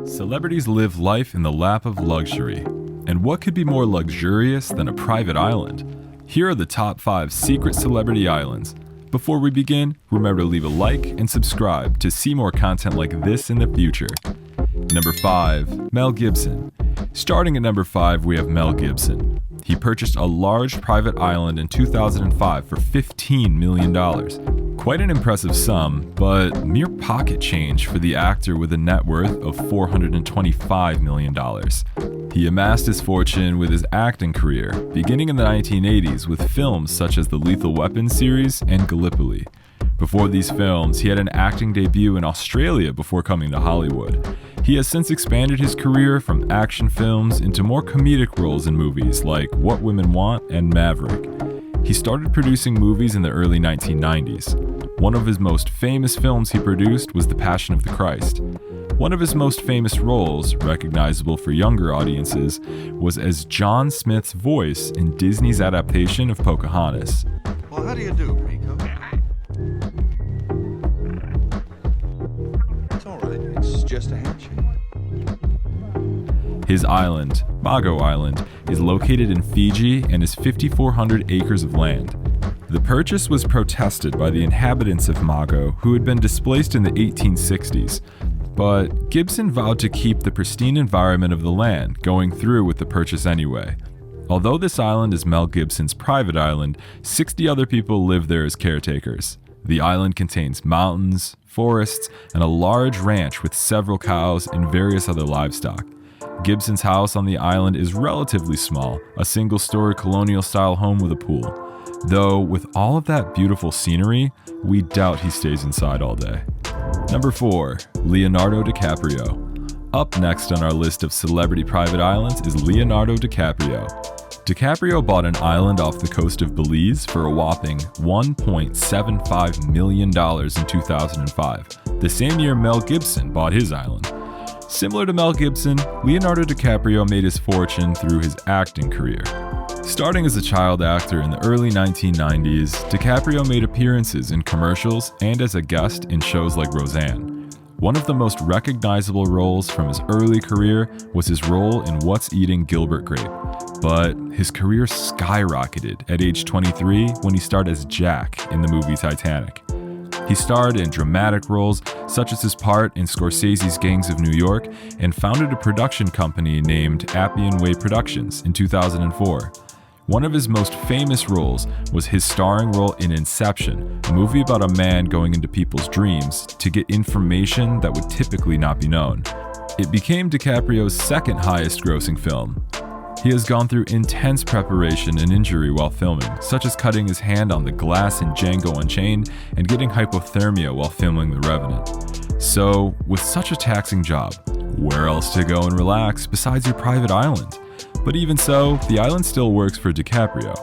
Celebrities live life in the lap of luxury. And what could be more luxurious than a private island? Here are the top 5 secret celebrity islands. Before we begin, remember to leave a like and subscribe to see more content like this in the future. Number 5. Mel Gibson. Starting at number 5, we have Mel Gibson. He purchased a large private island in 2005 for $15 million. Quite an impressive sum, but mere pocket change for the actor with a net worth of $425 million. He amassed his fortune with his acting career, beginning in the 1980s with films such as the Lethal Weapon series and Gallipoli. Before these films, he had an acting debut in Australia before coming to Hollywood. He has since expanded his career from action films into more comedic roles in movies like What Women Want and Maverick. He started producing movies in the early 1990s. One of his most famous films he produced was The Passion of the Christ. One of his most famous roles, recognizable for younger audiences, was as John Smith's voice in Disney's adaptation of Pocahontas. Well, how do you do, Rico? It's all right. It's just a handshake. His island, Mago Island, is located in Fiji and is 5,400 acres of land. The purchase was protested by the inhabitants of Mago, who had been displaced in the 1860s, but Gibson vowed to keep the pristine environment of the land, going through with the purchase anyway. Although this island is Mel Gibson's private island, 60 other people live there as caretakers. The island contains mountains, forests, and a large ranch with several cows and various other livestock. Gibson's house on the island is relatively small, a single-story colonial-style home with a pool. Though, with all of that beautiful scenery, we doubt he stays inside all day. Number 4. Leonardo DiCaprio. Up next on our list of celebrity private islands is Leonardo DiCaprio. DiCaprio bought an island off the coast of Belize for a whopping $1.75 million in 2005, the same year Mel Gibson bought his island. Similar to Mel Gibson, Leonardo DiCaprio made his fortune through his acting career. Starting as a child actor in the early 1990s, DiCaprio made appearances in commercials and as a guest in shows like Roseanne. One of the most recognizable roles from his early career was his role in What's Eating Gilbert Grape, but his career skyrocketed at age 23 when he starred as Jack in the movie Titanic. He starred in dramatic roles such as his part in Scorsese's Gangs of New York and founded a production company named Appian Way Productions in 2004. One of his most famous roles was his starring role in Inception, a movie about a man going into people's dreams to get information that would typically not be known. It became DiCaprio's second highest grossing film. He has gone through intense preparation and injury while filming, such as cutting his hand on the glass in Django Unchained and getting hypothermia while filming The Revenant. So, with such a taxing job, where else to go and relax besides your private island? But even so, the island still works for DiCaprio.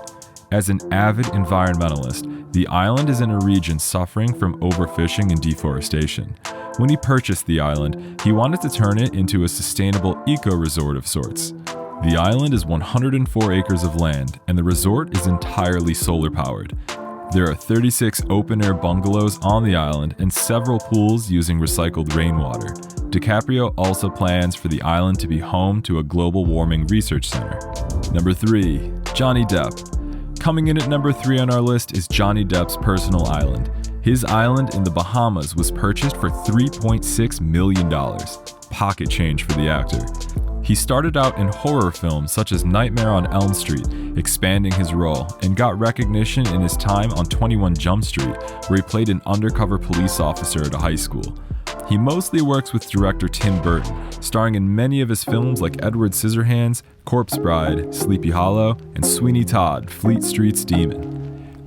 As an avid environmentalist, the island is in a region suffering from overfishing and deforestation. When he purchased the island, he wanted to turn it into a sustainable eco-resort of sorts. The island is 104 acres of land, and the resort is entirely solar-powered. There are 36 open-air bungalows on the island and several pools using recycled rainwater. DiCaprio also plans for the island to be home to a global warming research center. Number 3. Johnny Depp. Coming in at number 3 on our list is Johnny Depp's personal island. His island in the Bahamas was purchased for $3.6 million. Pocket change for the actor. He started out in horror films such as Nightmare on Elm Street, expanding his role, and got recognition in his time on 21 Jump Street, where he played an undercover police officer at a high school. He mostly works with director Tim Burton, starring in many of his films like Edward Scissorhands, Corpse Bride, Sleepy Hollow, and Sweeney Todd, Fleet Street's Demon.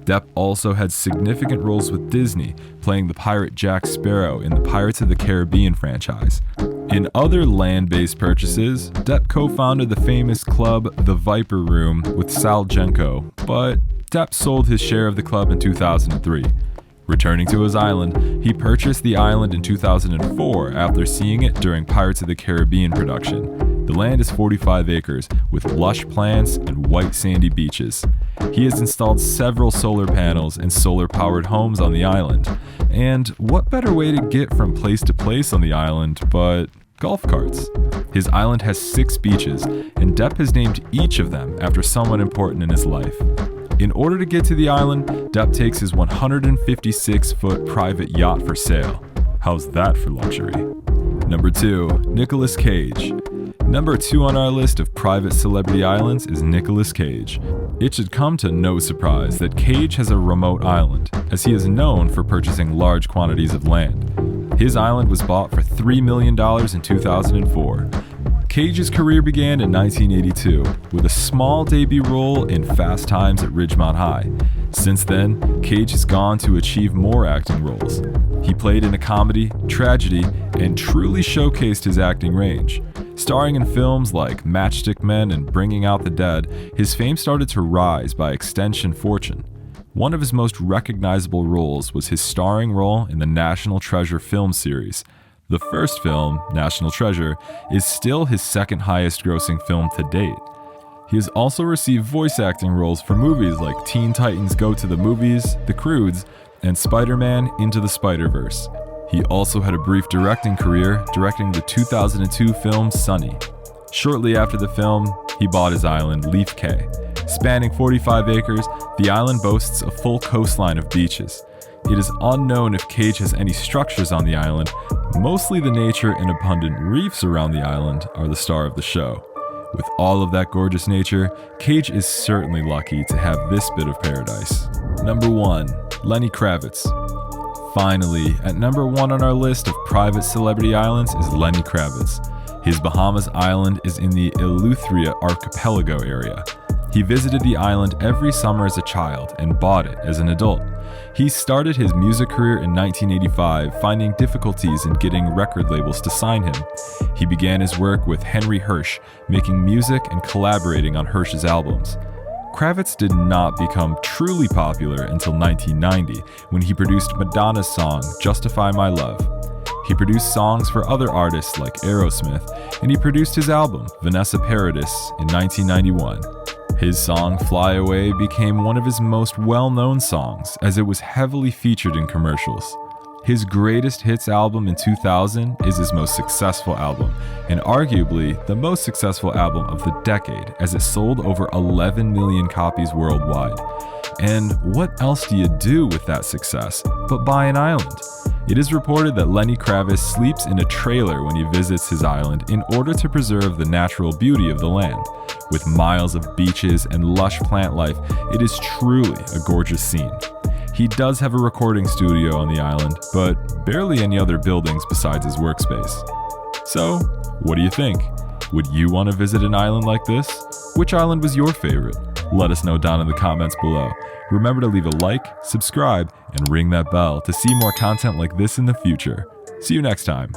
Depp also had significant roles with Disney, playing the pirate Jack Sparrow in the Pirates of the Caribbean franchise. In other land-based purchases, Depp co-founded the famous club The Viper Room with Sal Genco, but Depp sold his share of the club in 2003. Returning to his island, he purchased the island in 2004 after seeing it during Pirates of the Caribbean production. The land is 45 acres with lush plants and white sandy beaches. He has installed several solar panels and solar-powered homes on the island. And what better way to get from place to place on the island but golf carts. His island has 6 beaches, and Depp has named each of them after someone important in his life. In order to get to the island, Depp takes his 156-foot private yacht for sale. How's that for luxury? Number 2, Nicolas Cage. Number 2 on our list of private celebrity islands is Nicolas Cage. It should come to no surprise that Cage has a remote island, as he is known for purchasing large quantities of land. His island was bought for $3 million in 2004. Cage's career began in 1982 with a small debut role in Fast Times at Ridgemont High. Since then, Cage has gone to achieve more acting roles. He played in a comedy, tragedy, and truly showcased his acting range. Starring in films like Matchstick Men and Bringing Out the Dead, his fame started to rise by extension fortune. One of his most recognizable roles was his starring role in the National Treasure film series. The first film, National Treasure, is still his second highest grossing film to date. He has also received voice acting roles for movies like Teen Titans Go to the Movies, The Croods, and Spider-Man Into the Spider-Verse. He also had a brief directing career, directing the 2002 film Sunny. Shortly after the film, he bought his island, Leaf Cay. Spanning 45 acres, the island boasts a full coastline of beaches. It is unknown if Cage has any structures on the island. Mostly the nature and abundant reefs around the island are the star of the show. With all of that gorgeous nature, Cage is certainly lucky to have this bit of paradise. Number 1, Lenny Kravitz. Finally, at number 1 on our list of private celebrity islands is Lenny Kravitz. His Bahamas island is in the Eleutheria archipelago area. He visited the island every summer as a child and bought it as an adult. He started his music career in 1985, finding difficulties in getting record labels to sign him. He began his work with Henry Hirsch, making music and collaborating on Hirsch's albums. Kravitz did not become truly popular until 1990, when he produced Madonna's song, Justify My Love. He produced songs for other artists like Aerosmith, and he produced his album, Vanessa Paradis, in 1991. His song Fly Away became one of his most well-known songs, as it was heavily featured in commercials. His greatest hits album in 2000 is his most successful album, and arguably the most successful album of the decade, as it sold over 11 million copies worldwide. And what else do you do with that success but buy an island? It is reported that Lenny Kravitz sleeps in a trailer when he visits his island in order to preserve the natural beauty of the land. With miles of beaches and lush plant life, it is truly a gorgeous scene. He does have a recording studio on the island, but barely any other buildings besides his workspace. So, what do you think? Would you want to visit an island like this? Which island was your favorite? Let us know down in the comments below. Remember to leave a like, subscribe, and ring that bell to see more content like this in the future. See you next time.